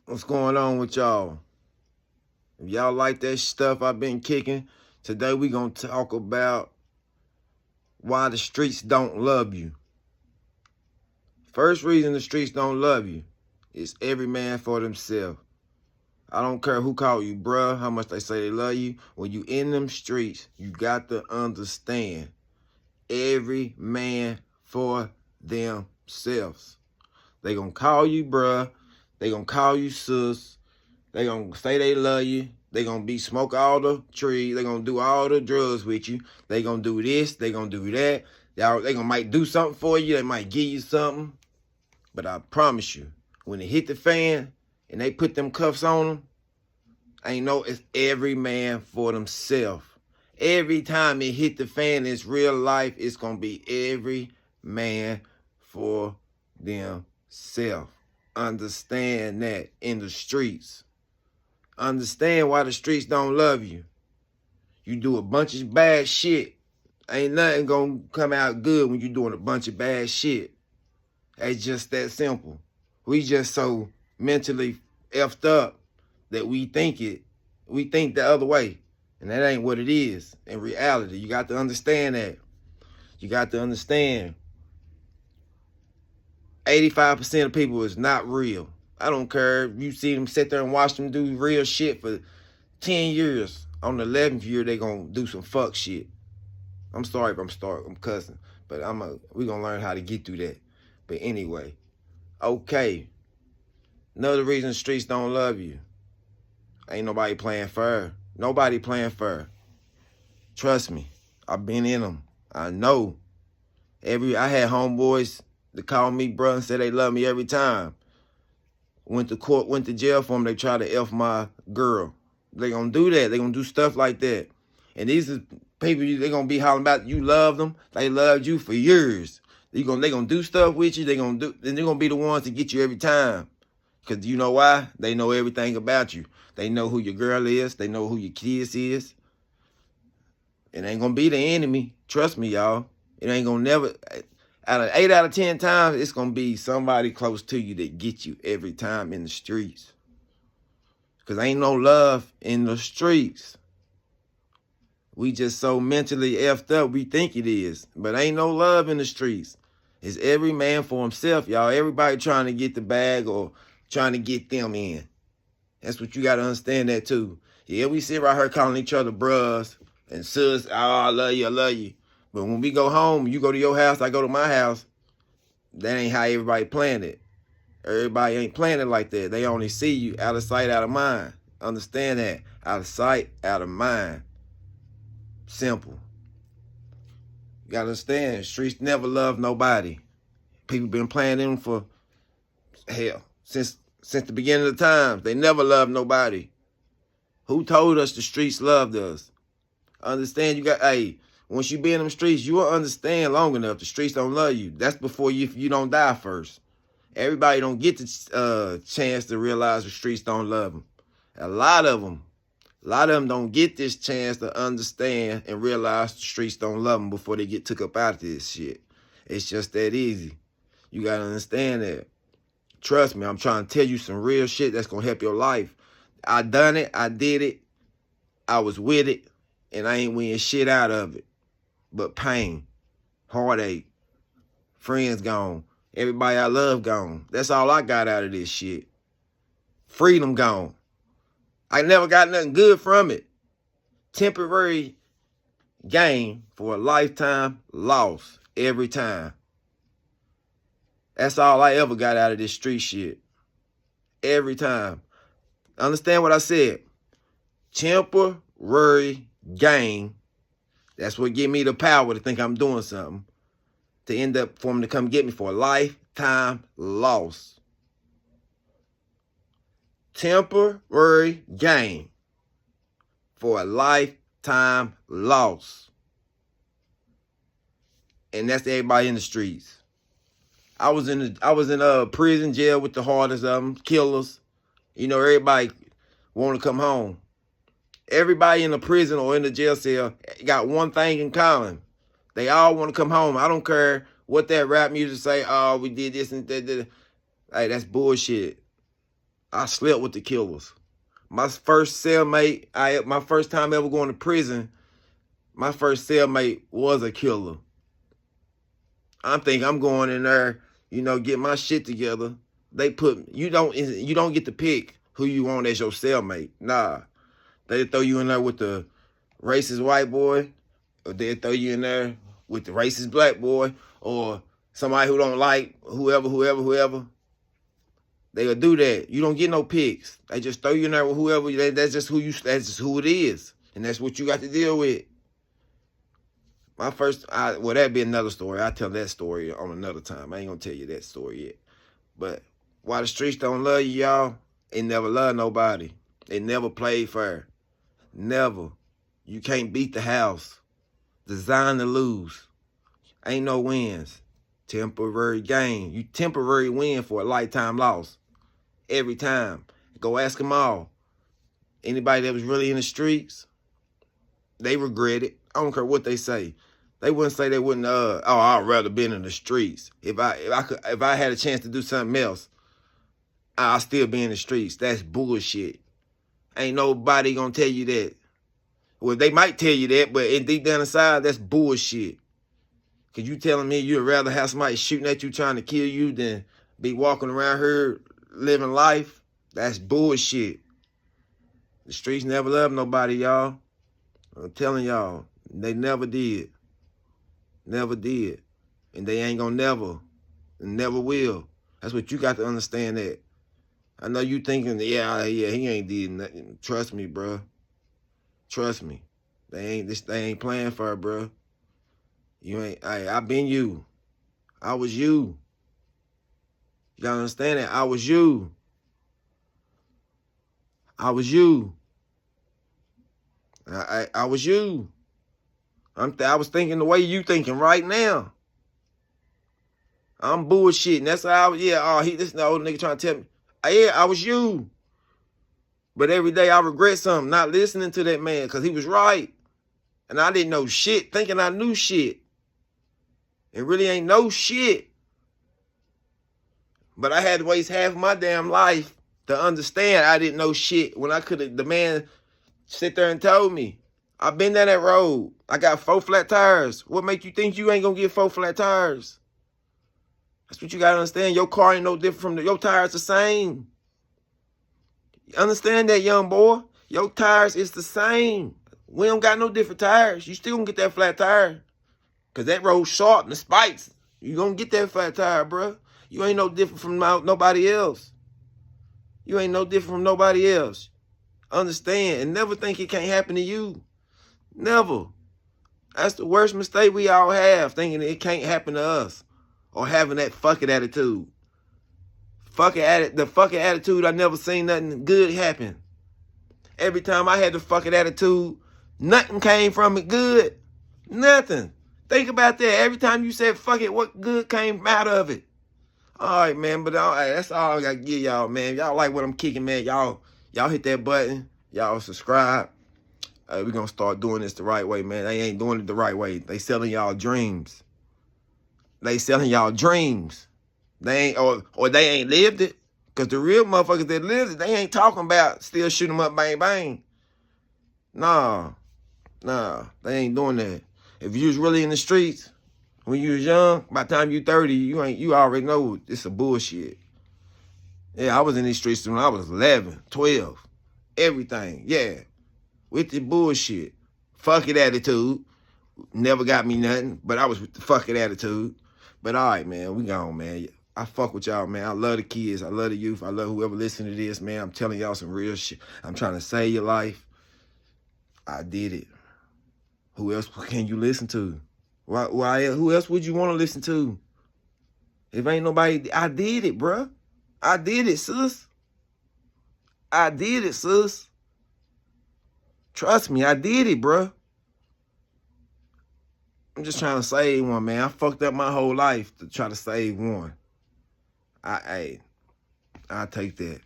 What's going on with y'all? If y'all like that stuff I've been kicking, today we gonna talk about why the streets don't love you. First reason the streets don't love you is every man for themselves. I don't care who call you bruh, how much they say they love you. When you in them streets, you got to understand every man for themselves. They gonna call you bruh, they gonna call you sis, they gonna say they love you. They gonna be smoke all the trees. They gonna do all the drugs with you. They gonna do this. They gonna do that. They gonna might do something for you. They might give you something. But I promise you, when it hit the fan and they put them cuffs on them, it's every man for themselves. Every time it hit the fan, it's real life. It's gonna be every man for themselves. Understand that in the streets. Understand why the streets don't love you. You do a bunch of bad shit. Ain't nothing gonna come out good when you doing a bunch of bad shit. It's just that simple. We just so mentally effed up that we think the other way. And that ain't what it is in reality. You got to understand that. You got to understand 85% of people is not real. I don't care if you see them sit there and watch them do real shit for 10 years. On the 11th year, they gonna do some fuck shit. I'm sorry if I'm cussing, but we gonna learn how to get through that. But anyway, okay. Another reason the streets don't love you. Ain't nobody playing fair. Nobody playing fair. Trust me, I've been in them. I know. I had homeboys that call me bro and say they love me every time. Went to court, went to jail for them. They try to F my girl. They gonna do that. They gonna do stuff like that. And these are people they gonna be hollering about you love them. They loved you for years. They gonna do stuff with you. Then they're gonna be the ones to get you every time. Cause you know why? They know everything about you. They know who your girl is. They know who your kids is. It ain't gonna be the enemy. Trust me, y'all. It ain't gonna never. Out of 8 out of 10 times, it's gonna be somebody close to you that gets you every time in the streets. Cause ain't no love in the streets. We just so mentally effed up, we think it is. But ain't no love in the streets. It's every man for himself, y'all. Everybody trying to get the bag or trying to get them in. That's what you gotta understand that too. Yeah, we sit right here calling each other bros and sis, oh, I love you, I love you. But when we go home, you go to your house, I go to my house, that ain't how everybody planned it. Everybody ain't playing it like that. They only see you out of sight, out of mind. Understand that. Out of sight, out of mind. Simple. You gotta understand, streets never love nobody. People been playing them for, hell, since the beginning of the times. They never loved nobody. Who told us the streets loved us? Understand, once you be in them streets, you will understand long enough the streets don't love you. That's before you don't die first. Everybody don't get the chance to realize the streets don't love them. A lot of them don't get this chance to understand and realize the streets don't love them before they get took up out of this shit. It's just that easy. You got to understand that. Trust me, I'm trying to tell you some real shit that's going to help your life. I done it. I did it. I was with it. And I ain't winning shit out of it. But pain, heartache, friends gone, everybody I love gone. That's all I got out of this shit. Freedom gone. I never got nothing good from it. Temporary gain for a lifetime loss every time. That's all I ever got out of this street shit. Every time. Understand what I said? Temporary gain. That's what give me the power to think I'm doing something. To end up for them to come get me for a lifetime loss. Temporary gain for a lifetime loss. And that's everybody in the streets. I was in a prison jail with the hardest of them, killers. You know, everybody want to come home. Everybody in the prison or in the jail cell got one thing in common. They all want to come home. I don't care what that rap music say. Oh, we did this and that. Hey, that's bullshit. I slept with the killers. My first cellmate, my first time ever going to prison, my first cellmate was a killer. I'm thinking I'm going in there, get my shit together. They put you don't get to pick who you want as your cellmate. Nah. They throw you in there with the racist white boy, or they throw you in there with the racist black boy, or somebody who don't like whoever. They'll do that. You don't get no picks. They just throw you in there with whoever. That's just who it is. And that's what you got to deal with. That'd be another story. I'll tell that story on another time. I ain't gonna tell you that story yet. But why the streets don't love you, y'all, it never loved nobody. It never played fair. Never. You can't beat the house. Designed to lose. Ain't no wins. Temporary gain. You temporary win for a lifetime loss. Every time. Go ask them all. Anybody that was really in the streets, they regret it. I don't care what they say. They wouldn't say they wouldn't, I'd rather been in the streets. If I had a chance to do something else, I'll still be in the streets. That's bullshit. Ain't nobody gonna tell you that. Well, they might tell you that, but deep down inside, that's bullshit. Cause you telling me you'd rather have somebody shooting at you trying to kill you than be walking around here living life? That's bullshit. The streets never loved nobody, y'all. I'm telling y'all, they never did. Never did. And they ain't gonna never will. That's what you got to understand that. I know you thinking, yeah, he ain't did nothing. Trust me, bro. Trust me. They ain't playing for it, bro. I been you. I was you. You gotta understand that. I was you. I was you. I was you. I was thinking the way you thinking right now. I'm bullshitting. That's how this old nigga trying to tell me. Yeah, I was you. But every day I regret something, not listening to that man, because he was right. And I didn't know shit, thinking I knew shit. It really ain't no shit. But I had to waste half my damn life to understand I didn't know shit when the man sit there and told me. I've been down that road. I got 4 flat tires. What make you think you ain't gonna get 4 flat tires? That's what you gotta understand. Your car ain't no different from your tires the same. You understand that, young boy? Your tires is the same. We don't got no different tires. You still gonna get that flat tire. Cause that road sharp and the spikes. You gonna get that flat tire, bro. You ain't no different from nobody else. You ain't no different from nobody else. Understand and never think it can't happen to you. Never. That's the worst mistake we all have, thinking it can't happen to us. Or having that fucking attitude. The fucking attitude, I never seen nothing good happen. Every time I had the fucking attitude, nothing came from it good. Nothing. Think about that. Every time you said fuck it, what good came out of it? All right, man, but that's all I got to give y'all, man. Y'all like what I'm kicking, man. Y'all hit that button. Y'all subscribe. We're going to start doing this the right way, man. They ain't doing it the right way. They selling y'all dreams. They selling y'all dreams. They ain't, or they ain't lived it. Because the real motherfuckers that lived it, they ain't talking about still shoot 'em up, bang, bang. Nah, they ain't doing that. If you was really in the streets when you was young, by the time you 30, you already know it's a bullshit. Yeah, I was in these streets when I was 11, 12, everything. Yeah, with the bullshit. Fuck it attitude. Never got me nothing, but I was with the fuck it attitude. But all right, man, we gone, man. I fuck with y'all, man. I love the kids. I love the youth. I love whoever listening to this, man. I'm telling y'all some real shit. I'm trying to save your life. I did it. Who else can you listen to? Who else would you want to listen to? If ain't nobody, I did it, bruh. I did it, sis. I did it, sis. Trust me, I did it, bruh. I'm just trying to save one, man. I fucked up my whole life to try to save one. I'll take that.